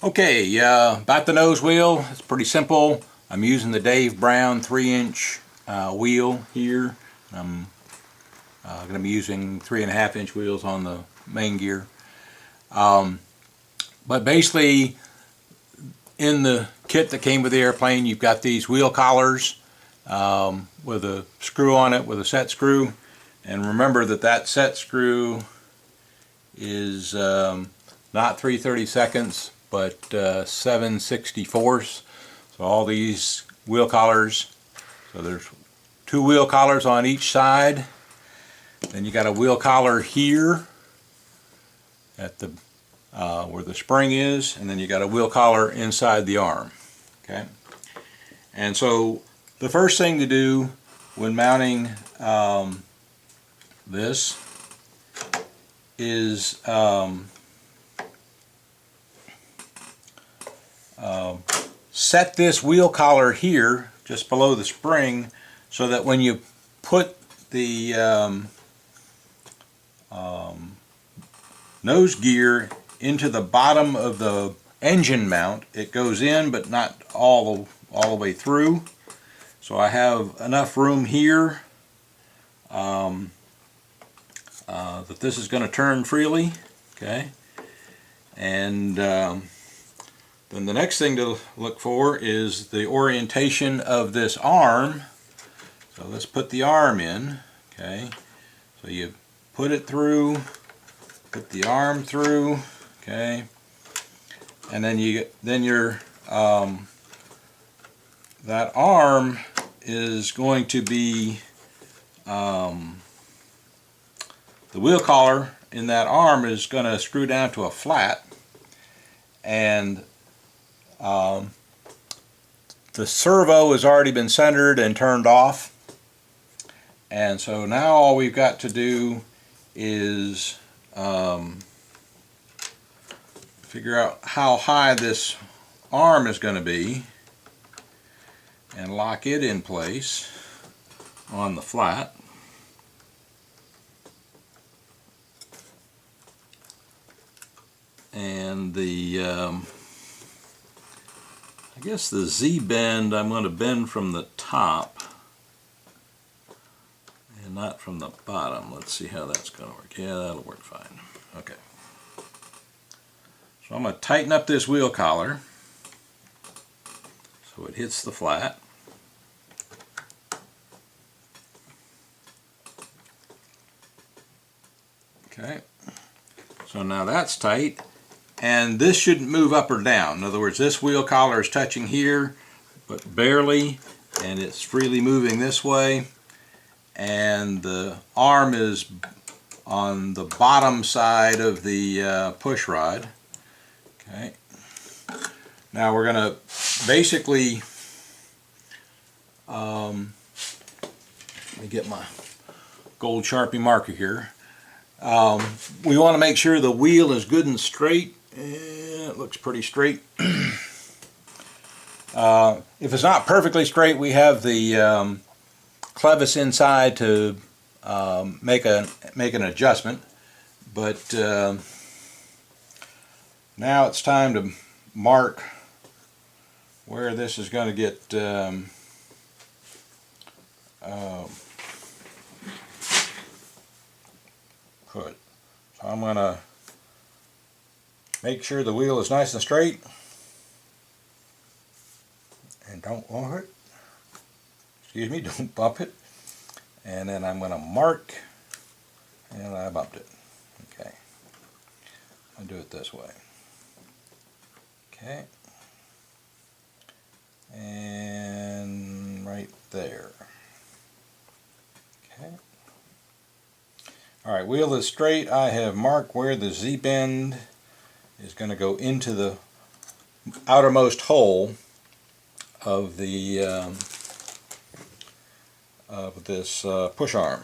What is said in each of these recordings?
Okay, about the nose wheel, it's pretty simple. I'm using the Dave Brown 3-inch wheel here. I'm going to be using 3.5-inch wheels on the main gear. But basically, in the kit that came with the airplane, you've got these wheel collars with a screw on it, with a set screw. And remember that that set screw is not 3/32, but 7/64. So all these wheel collars, so there's 2 wheel collars on each side. Then you got a wheel collar here at the where the spring is, and then you got a wheel collar inside the arm. Okay, and so the first thing to do when mounting this is set this wheel collar here just below the spring, so that when you put the nose gear into the bottom of the engine mount, it goes in but not all the way through. So I have enough room here that this is going to turn freely. Okay, and then the next thing to look for is the orientation of this arm. So let's put the arm in. Okay, so you put it through, put the arm through. Okay, and then your that arm is going to be the wheel collar in that arm is going to screw down to a flat, and the servo has already been centered and turned off. And so now all we've got to do is figure out how high this arm is going to be and lock it in place on the flat. And the I guess the Z-bend I'm going to bend from the top and not from the bottom. Let's see how that's going to work. Yeah, that'll work fine. Okay. So I'm going to tighten up this wheel collar so it hits the flat. Okay. So now that's tight. And this shouldn't move up or down. In other words, this wheel collar is touching here, but barely, and it's freely moving this way. And the arm is on the bottom side of the push rod. Okay. Now we're going to basically, let me get my gold Sharpie marker here. We want to make sure the wheel is good and straight. It looks pretty straight. If it's not perfectly straight, we have the clevis inside to make an adjustment. But now it's time to mark where this is going to get put. So I'm going to make sure the wheel is nice and straight, and don't bump it. Excuse me, don't bump it. And then I'm going to mark, and I bumped it. Okay, I'll do it this way. Okay, and right there. Okay. Alright, wheel is straight. I have marked where the Z-bend is going to go into the outermost hole of the this push arm.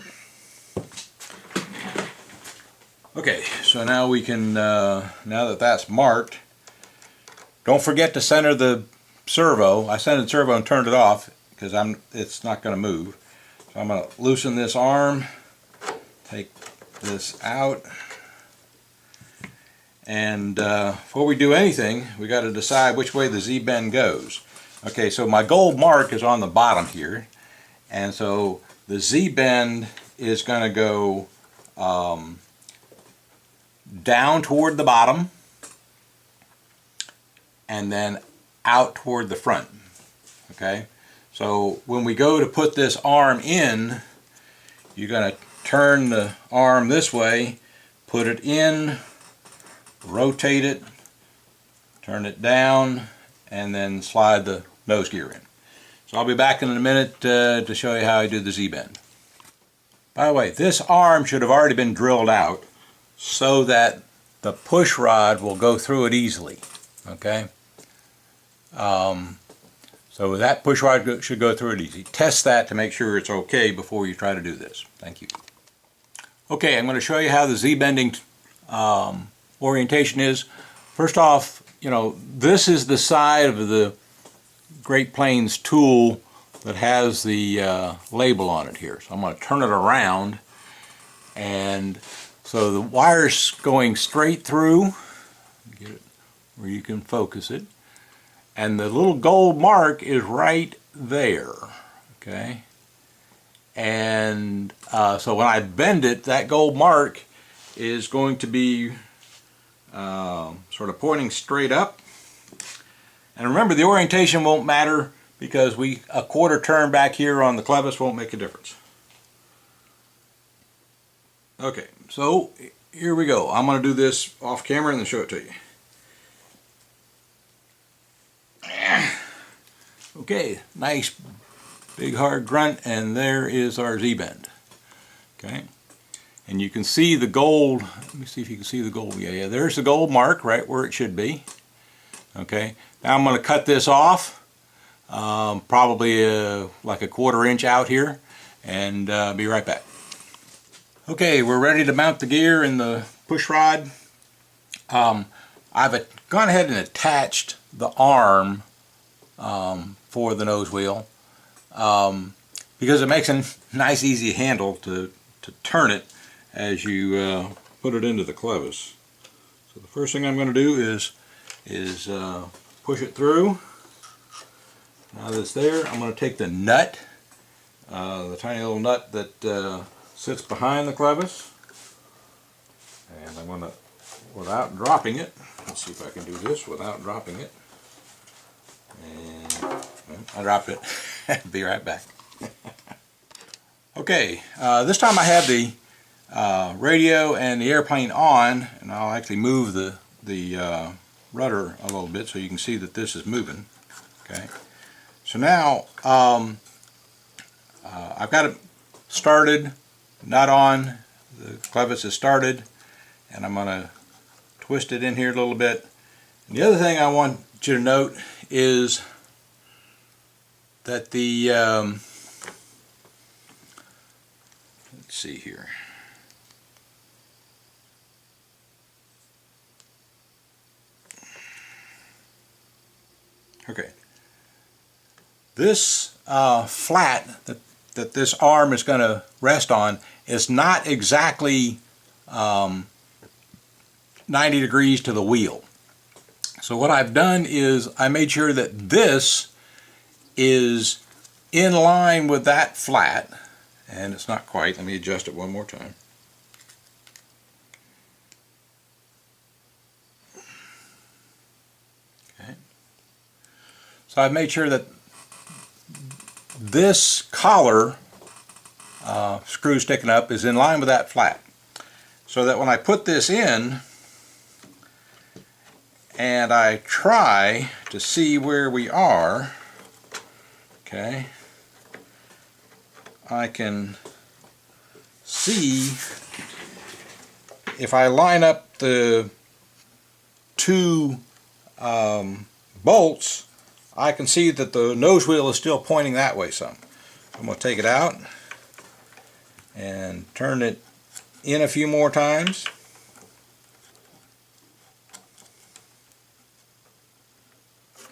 Okay, so now we can, now that that's marked, don't forget to center the servo. I centered the servo and turned it off because it's not going to move. So I'm going to loosen this arm, take this out, And before we do anything, we got to decide which way the Z-bend goes. Okay, so my gold mark is on the bottom here, and so the Z-bend is going to go down toward the bottom and then out toward the front. Okay, so when we go to put this arm in, you're going to turn the arm this way, put it in, rotate it, turn it down, and then slide the nose gear in. So I'll be back in a minute to show you how I do the Z-bend. By the way, this arm should have already been drilled out so that the push rod will go through it easily. Okay? So that push rod should go through it easy. Test that to make sure it's okay before you try to do this. Thank you. Okay, I'm going to show you how the Z-bending orientation is. First off, you know, this is the side of the Great Planes tool that has the label on it here. So I'm going to turn it around, and so the wire's going straight through. Get it where you can focus it. And the little gold mark is right there, okay? And so when I bend it, that gold mark is going to be sort of pointing straight up. And remember, the orientation won't matter because a quarter turn back here on the clevis won't make a difference. Okay, so here we go. I'm going to do this off camera and then show it to you. Okay, nice big hard grunt, and there is our Z-bend. Okay, and you can see the gold. Let me see if you can see the gold. Yeah, there's the gold mark right where it should be. Okay, now I'm going to cut this off, probably like a quarter inch out here, and be right back. Okay, we're ready to mount the gear and the push rod. I've gone ahead and attached the arm for the nose wheel because it makes a nice easy handle to turn it as you put it into the clevis. So the first thing I'm going to do is push it through. Now that it's there, I'm going to take the nut, the tiny little nut that sits behind the clevis, and I'm going to, without dropping it, let's see if I can do this without dropping it. And I dropped it. Be right back. Okay, this time I have the radio and the airplane on, and I'll actually move the rudder a little bit so you can see that this is moving. Okay, so now I've got it started, not on. The clevis is started, and I'm going to twist it in here a little bit. And the other thing I want you to note is that the let's see here. Okay, this flat that this arm is going to rest on is not exactly 90 degrees to the wheel. So what I've done is I made sure that this is in line with that flat, and it's not quite. Let me adjust it one more time. Okay. So I've made sure that this collar screw sticking up is in line with that flat, so that when I put this in and I try to see where we are, okay, I can see if I line up the two bolts, I can see that the nose wheel is still pointing that way some. I'm going to take it out and turn it in a few more times.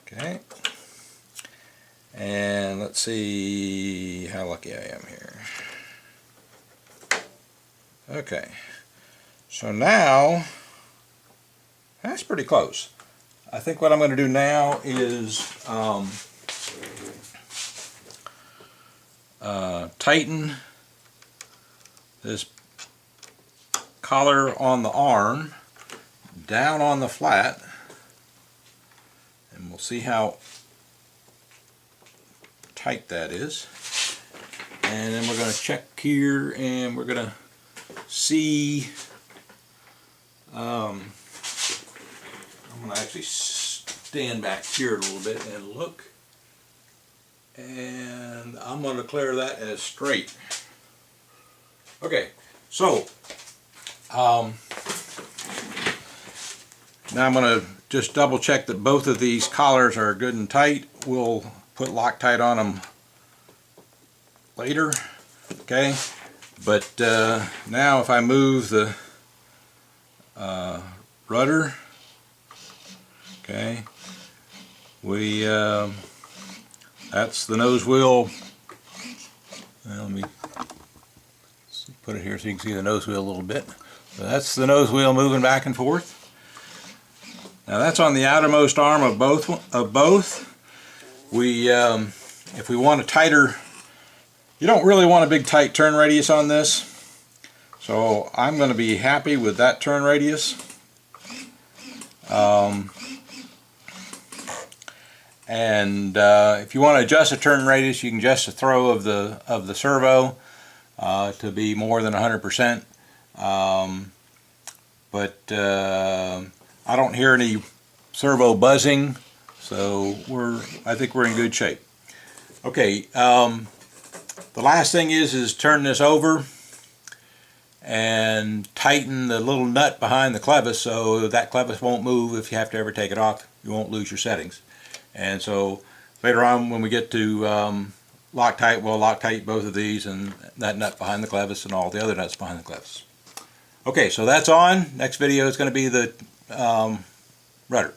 Okay, and let's see how lucky I am here. Okay, so now That's pretty close. I think what I'm going to do now is tighten this collar on the arm down on the flat, and we'll see how tight that is. And then we're going to check here, and we're going to see. I'm going to actually stand back here a little bit and look, and I'm going to declare that as straight. Okay, so now I'm going to just double check that both of these collars are good and tight. We'll put Loctite on them later, okay? But now if I move the rudder, okay, that's the nose wheel. Let me put it here so you can see the nose wheel a little bit. So that's the nose wheel moving back and forth. Now that's on the outermost arm of both. If we want a tighter, you don't really want a big tight turn radius on this, so I'm going to be happy with that turn radius. If you want to adjust the turn radius, you can adjust the throw of the servo to be more than 100%. But I don't hear any servo buzzing, so I think we're in good shape. Okay, the last thing is turn this over and tighten the little nut behind the clevis so that clevis won't move if you have to ever take it off. You won't lose your settings. And so later on when we get to Loctite, we'll Loctite both of these and that nut behind the clevis and all the other nuts behind the clevis. Okay, so that's on. Next video is going to be the rudder.